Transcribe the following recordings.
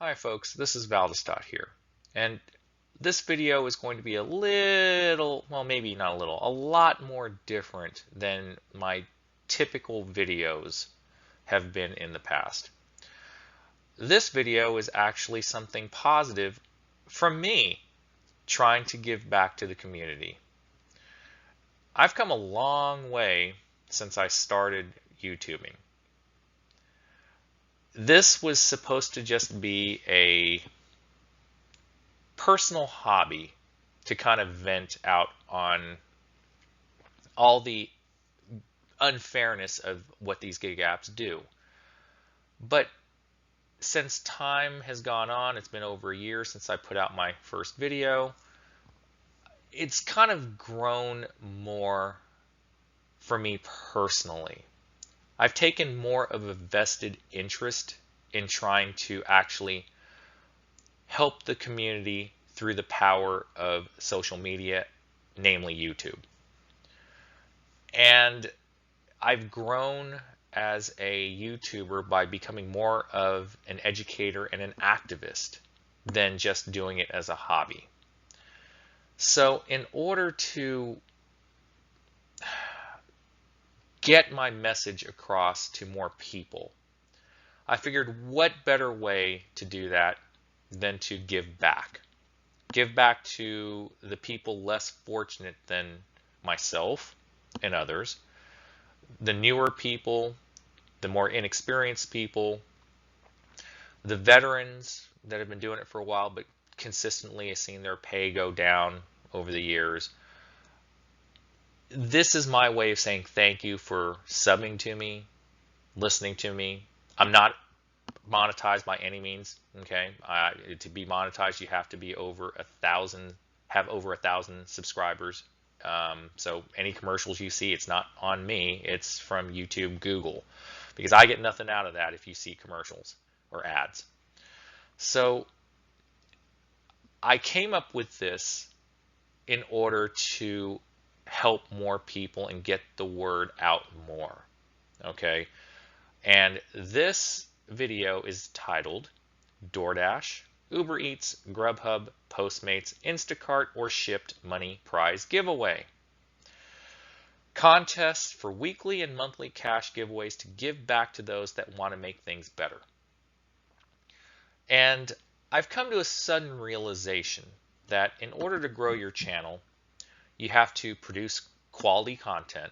Hi folks, this is Valdestot here, and this video is going to be a little, well maybe not a little, a lot more different than my typical videos have been in the past. This video is actually something positive from me trying to give back to the community. I've come a long way since I started YouTubing. This was supposed to just be a personal hobby to kind of vent out on all the unfairness of what these gig apps do. But since time has gone on, it's been over a year since I put out my first video, it's kind of grown more for me personally. I've taken more of a vested interest in trying to actually help the community through the power of social media, namely YouTube. And I've grown as a YouTuber by becoming more of an educator and an activist than just doing it as a hobby. So in order to get my message across to more people, I figured what better way to do that than to give back. Give back to the people less fortunate than myself and others, the newer people, the more inexperienced people, the veterans that have been doing it for a while but consistently have seen their pay go down over the years. This is my way of saying thank you for subbing to me, listening to me. I'm not monetized by any means. Okay, to be monetized, you have to be over 1,000, have over 1,000 subscribers. So any commercials you see, it's not on me. It's from YouTube, Google, because I get nothing out of that if you see commercials or ads. So I came up with this in order to help more people and get the word out more. Okay, and this video is titled Doordash, UberEats, Grubhub, Postmates, Instacart, or Shipt Money Prize Giveaway. Contests for weekly and monthly cash giveaways to give back to those that want to make things better. And I've come to a sudden realization that in order to grow your channel, you have to produce quality content.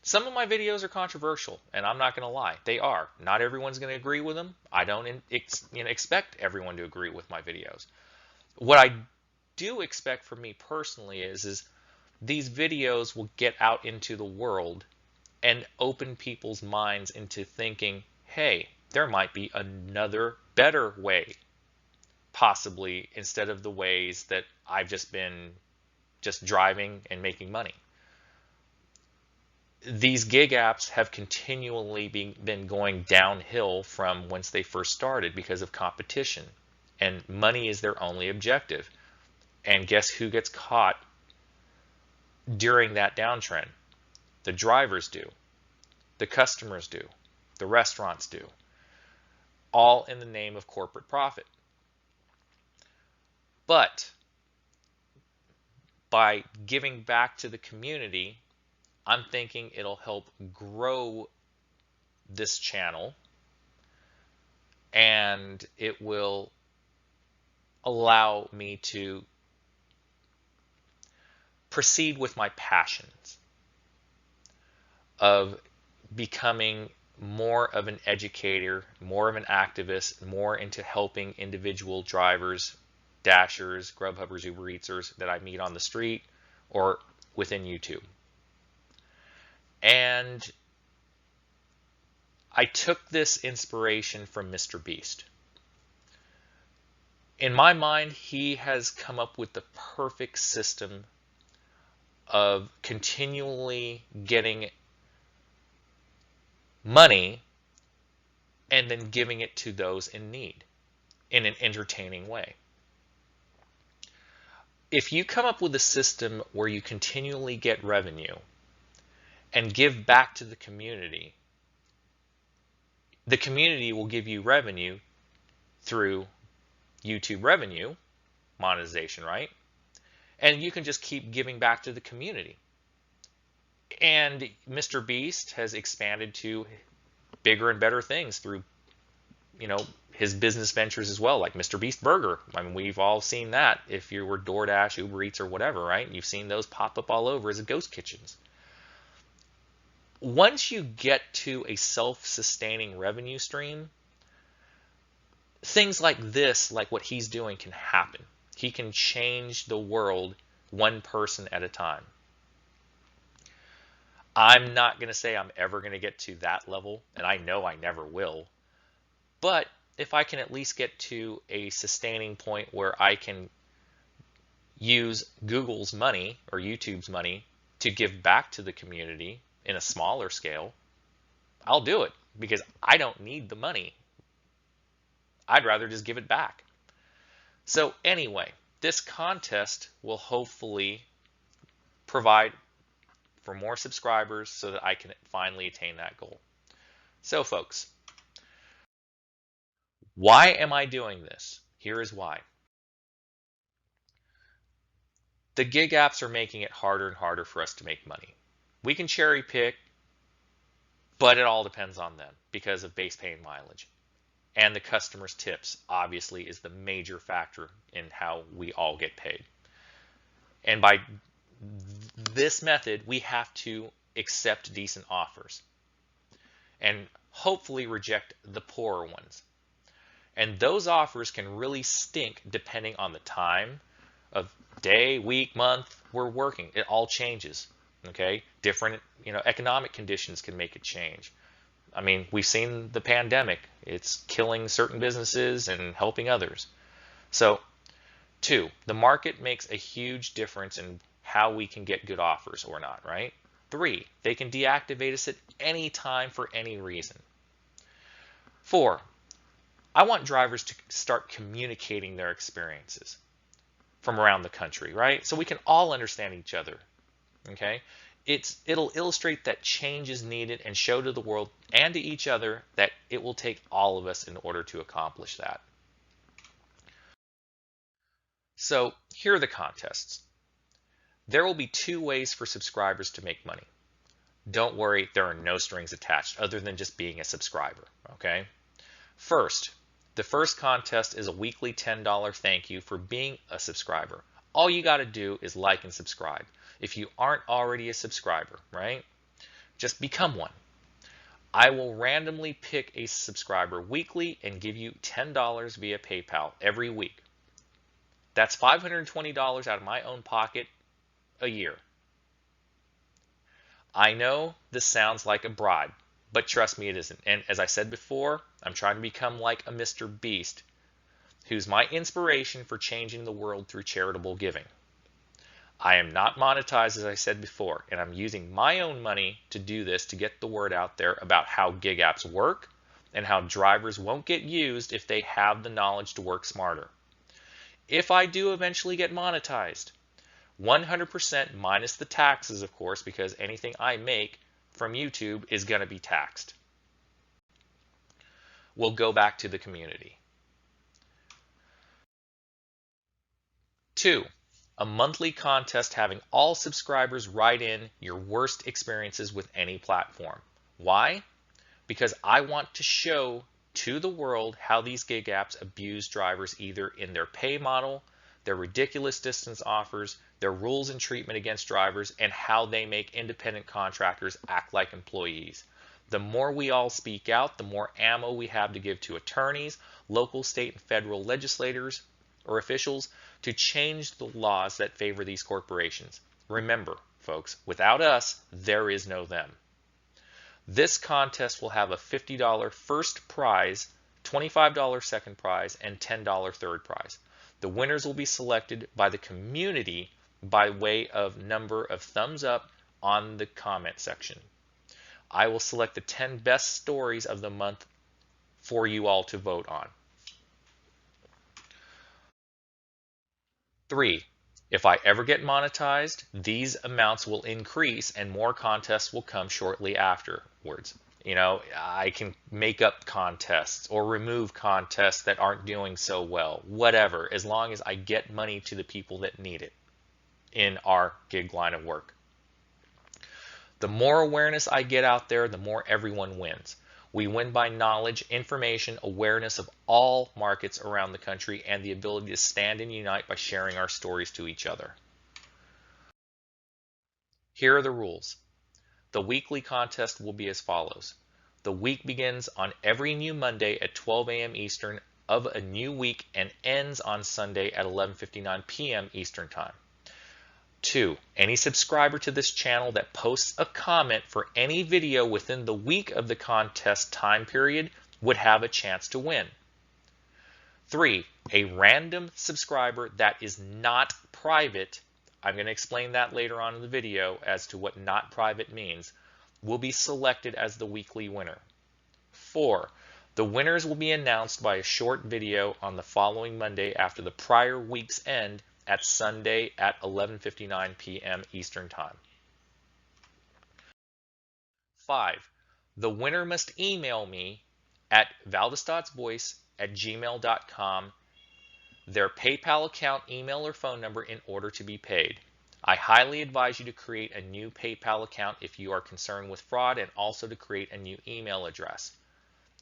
Some of my videos are controversial, and I'm not going to lie, they are. Not everyone's going to agree with them. I don't expect everyone to agree with my videos. What I do expect from me personally is these videos will get out into the world and open people's minds into thinking, hey, there might be another better way, possibly, instead of the ways that I've just been driving and making money. These gig apps have continually been going downhill from whence they first started because of competition, and money is their only objective. And guess who gets caught during that downtrend? The drivers do, the customers do, the restaurants do, all in the name of corporate profit. But by giving back to the community, I'm thinking it'll help grow this channel, and it will allow me to proceed with my passions of becoming more of an educator, more of an activist, more into helping individual drivers, dashers, Grubhubbers, UberEatsers that I meet on the street or within YouTube. And I took this inspiration from Mr. Beast. In my mind, he has come up with the perfect system of continually getting money and then giving it to those in need in an entertaining way. If you come up with a system where you continually get revenue and give back to the community will give you revenue through YouTube revenue monetization, right? And you can just keep giving back to the community. And Mr. Beast has expanded to bigger and better things through, his business ventures as well, like Mr. Beast Burger. I mean, we've all seen that. If you were Doordash, UberEats, or whatever, right? You've seen those pop up all over as ghost kitchens. Once you get to a self-sustaining revenue stream, things like this, like what he's doing, can happen. He can change the world one person at a time. I'm not going to say I'm ever going to get to that level, and I know I never will. But if I can at least get to a sustaining point where I can use Google's money or YouTube's money to give back to the community in a smaller scale, I'll do it, because I don't need the money. I'd rather just give it back. So anyway, this contest will hopefully provide for more subscribers so that I can finally attain that goal. So folks, why am I doing this? Here is why. The gig apps are making it harder and harder for us to make money. We can cherry pick, but it all depends on them because of base pay and mileage. And the customer's tips obviously is the major factor in how we all get paid. And by this method, we have to accept decent offers and hopefully reject the poorer ones. And those offers can really stink depending on the time of day, week, month we're working. It all changes. Okay, different economic conditions can make it change. I mean, we've seen the pandemic. It's killing certain businesses and helping others. So, 2, the market makes a huge difference in how we can get good offers or not, right? 3, they can deactivate us at any time for any reason. 4, I want drivers to start communicating their experiences from around the country, right? So we can all understand each other, okay? It'll illustrate that change is needed and show to the world and to each other that it will take all of us in order to accomplish that. So here are the contests. There will be 2 ways for subscribers to make money. Don't worry, there are no strings attached other than just being a subscriber, okay? First, the first contest is a weekly $10 thank you for being a subscriber. All you got to do is like and subscribe. If you aren't already a subscriber, right? Just become one. I will randomly pick a subscriber weekly and give you $10 via PayPal every week. That's $520 out of my own pocket a year. I know this sounds like a bribe, but trust me, it isn't. And as I said before, I'm trying to become like a Mr. Beast, who's my inspiration for changing the world through charitable giving. I am not monetized, as I said before, and I'm using my own money to do this to get the word out there about how gig apps work and how drivers won't get used if they have the knowledge to work smarter. If I do eventually get monetized, 100% minus the taxes, of course, because anything I make from YouTube is going to be taxed, will go back to the community. 2, a monthly contest having all subscribers write in your worst experiences with any platform. Why? Because I want to show to the world how these gig apps abuse drivers either in their pay model, their ridiculous distance offers, their rules and treatment against drivers, and how they make independent contractors act like employees. The more we all speak out, the more ammo we have to give to attorneys, local, state, and federal legislators or officials to change the laws that favor these corporations. Remember, folks, without us, there is no them. This contest will have a $50 first prize, $25 second prize, and $10 third prize. The winners will be selected by the community by way of number of thumbs up on the comment section. I will select the 10 best stories of the month for you all to vote on. 3, if I ever get monetized, these amounts will increase and more contests will come shortly afterwards. You know, I can make up contests or remove contests that aren't doing so well, whatever, as long as I get money to the people that need it in our gig line of work. The more awareness I get out there, the more everyone wins. We win by knowledge, information, awareness of all markets around the country, and the ability to stand and unite by sharing our stories to each other. Here are the rules. The weekly contest will be as follows. The week begins on every new Monday at 12 a.m. Eastern of a new week and ends on Sunday at 11:59 p.m. Eastern Time. 2. Any subscriber to this channel that posts a comment for any video within the week of the contest time period would have a chance to win. 3. A random subscriber that is not private, I'm going to explain that later on in the video as to what not private means, will be selected as the weekly winner. 4. The winners will be announced by a short video on the following Monday after the prior week's end at Sunday at 11:59 p.m. Eastern Time. 5. The winner must email me at valdestatsvoice@gmail.com their PayPal account, email, or phone number in order to be paid. I highly advise you to create a new PayPal account if you are concerned with fraud, and also to create a new email address.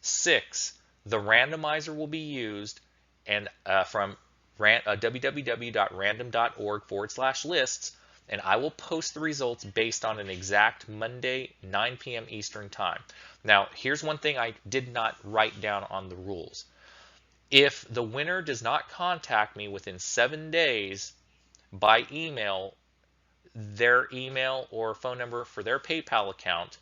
6. The randomizer will be used and from www.random.org/lists, and I will post the results based on an exact Monday 9 p.m. Eastern Time. Now, here's one thing I did not write down on the rules. If the winner does not contact me within 7 days by email, their email or phone number for their PayPal account,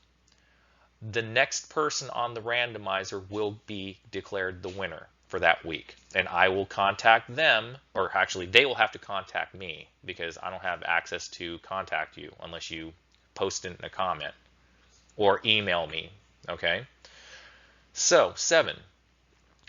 the next person on the randomizer will be declared the winner for that week. And I will contact them, or actually they will have to contact me because I don't have access to contact you unless you post in a comment or email me, okay? So, 7.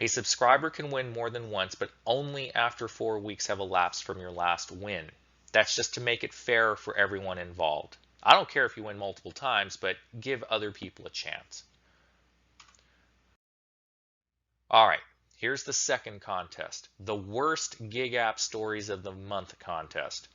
A subscriber can win more than once, but only after 4 weeks have elapsed from your last win. That's just to make it fair for everyone involved. I don't care if you win multiple times, but give other people a chance. All right, here's the second contest, the worst gig app stories of the month contest.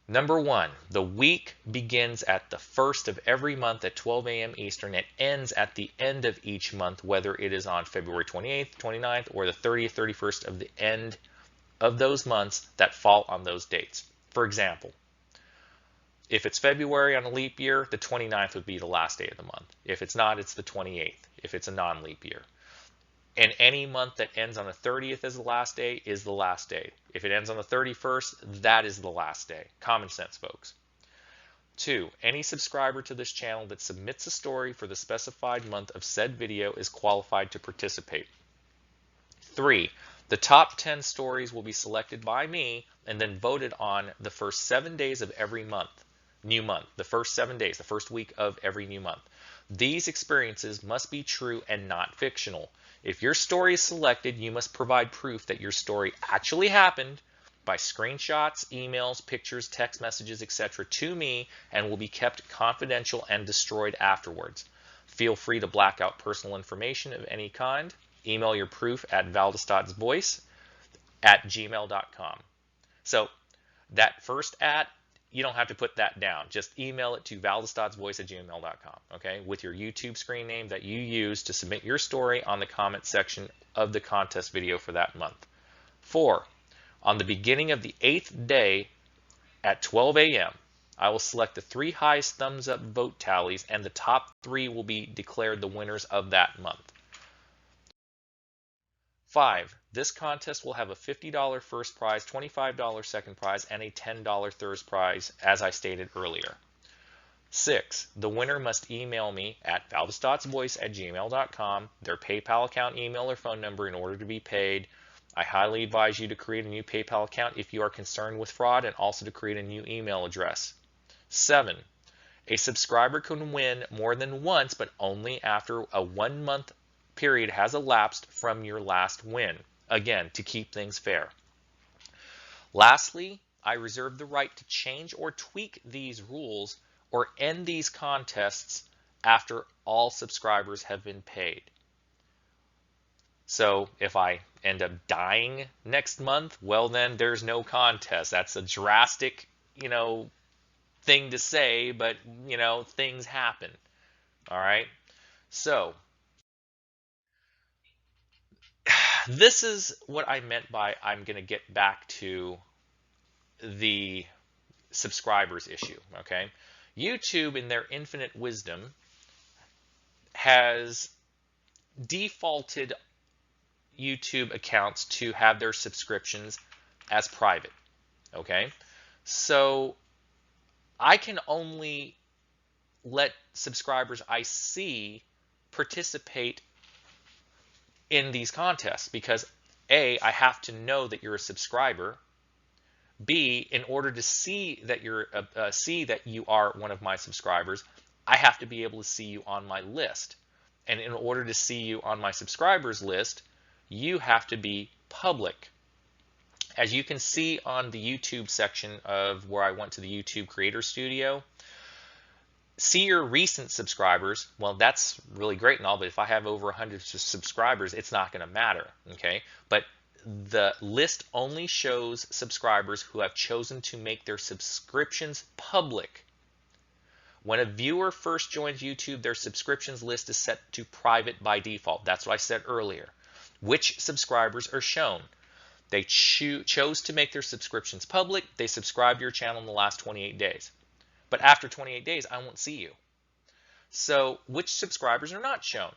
Number 1, the week begins at the first of every month at 12 a.m. Eastern and ends at the end of each month, whether it is on February 28th, 29th, or the 30th, 31st of the end of those months that fall on those dates. For example, if it's February on a leap year, the 29th would be the last day of the month. If it's not, it's the 28th, if it's a non-leap year. And any month that ends on the 30th as the last day is the last day. If it ends on the 31st, that is the last day. Common sense, folks. 2, any subscriber to this channel that submits a story for the specified month of said video is qualified to participate. 3, the top 10 stories will be selected by me and then voted on the first 7 days of every month. New month, the first 7 days, the first week of every new month. These experiences must be true and not fictional. If your story is selected, you must provide proof that your story actually happened by screenshots, emails, pictures, text messages, etc. to me, and will be kept confidential and destroyed afterwards. Feel free to black out personal information of any kind. Email your proof at valdestatsvoice@gmail.com. So that first @ you don't have to put that down. Just email it to valdestatsvoice@gmail.com, okay, with your YouTube screen name that you use to submit your story on the comment section of the contest video for that month. 4, on the beginning of the 8th day at 12 a.m., I will select the 3 highest thumbs up vote tallies, and the top 3 will be declared the winners of that month. 5, this contest will have a $50 first prize, $25 second prize, and a $10 third prize, as I stated earlier. 6, the winner must email me at valdestatsvoice@gmail.com their PayPal account, email, or phone number in order to be paid. I highly advise you to create a new PayPal account if you are concerned with fraud, and also to create a new email address. 7, a subscriber can win more than once, but only after a 1-month period has elapsed from your last win. Again, to keep things fair. Lastly, I reserve the right to change or tweak these rules or end these contests after all subscribers have been paid. So if I end up dying next month, well, then there's no contest. That's a drastic, thing to say, but, things happen. All right. So this is what I meant by I'm going to get back to the subscribers issue. Okay. YouTube, in their infinite wisdom, has defaulted YouTube accounts to have their subscriptions as private. Okay. So I can only let subscribers I see participate in these contests because A, I have to know that you're a subscriber. B, in order to see that you are one of my subscribers, I have to be able to see you on my list. And in order to see you on my subscribers list, you have to be public. As you can see on the YouTube section of where I went to the YouTube Creator Studio, see your recent subscribers. Well, that's really great and all, but if I have over 100 subscribers, it's not going to matter, okay? But the list only shows subscribers who have chosen to make their subscriptions public. When a viewer first joins YouTube, their subscriptions list is set to private by default. That's what I said earlier. Which subscribers are shown? They chose to make their subscriptions public. They subscribed to your channel in the last 28 days. But after 28 days, I won't see you. So which subscribers are not shown?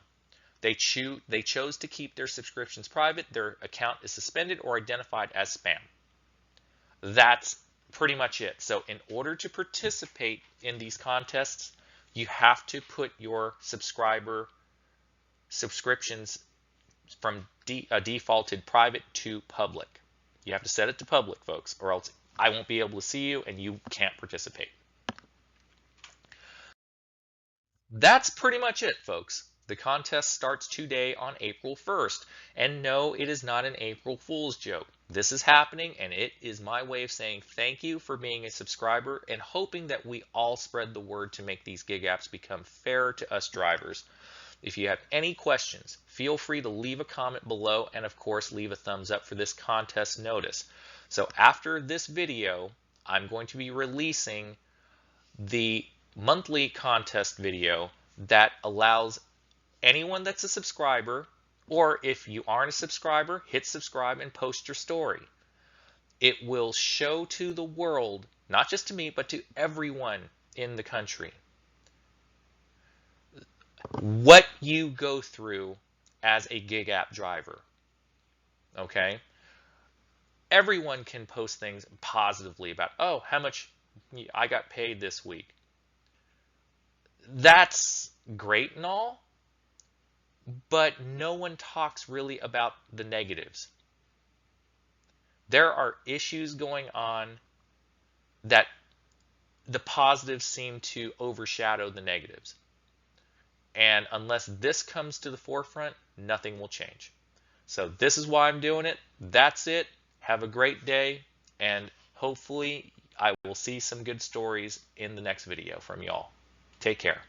They chose to keep their subscriptions private. Their account is suspended or identified as spam. That's pretty much it. So in order to participate in these contests, you have to put your subscriptions from defaulted private to public. You have to set it to public, folks, or else I won't be able to see you and you can't participate. That's pretty much it, folks. The contest starts today on April 1st. And no, it is not an April Fool's joke. This is happening, and it is my way of saying thank you for being a subscriber and hoping that we all spread the word to make these gig apps become fairer to us drivers. If you have any questions, feel free to leave a comment below and, of course, leave a thumbs up for this contest notice. So after this video, I'm going to be releasing the monthly contest video that allows anyone that's a subscriber, or if you aren't a subscriber, hit subscribe and post your story. It will show to the world, not just to me, but to everyone in the country, what you go through as a gig app driver. Okay? Everyone can post things positively about, oh, how much I got paid this week. That's great and all, but no one talks really about the negatives. There are issues going on that the positives seem to overshadow the negatives. And unless this comes to the forefront, nothing will change. So this is why I'm doing it. That's it. Have a great day, and hopefully I will see some good stories in the next video from y'all. Take care.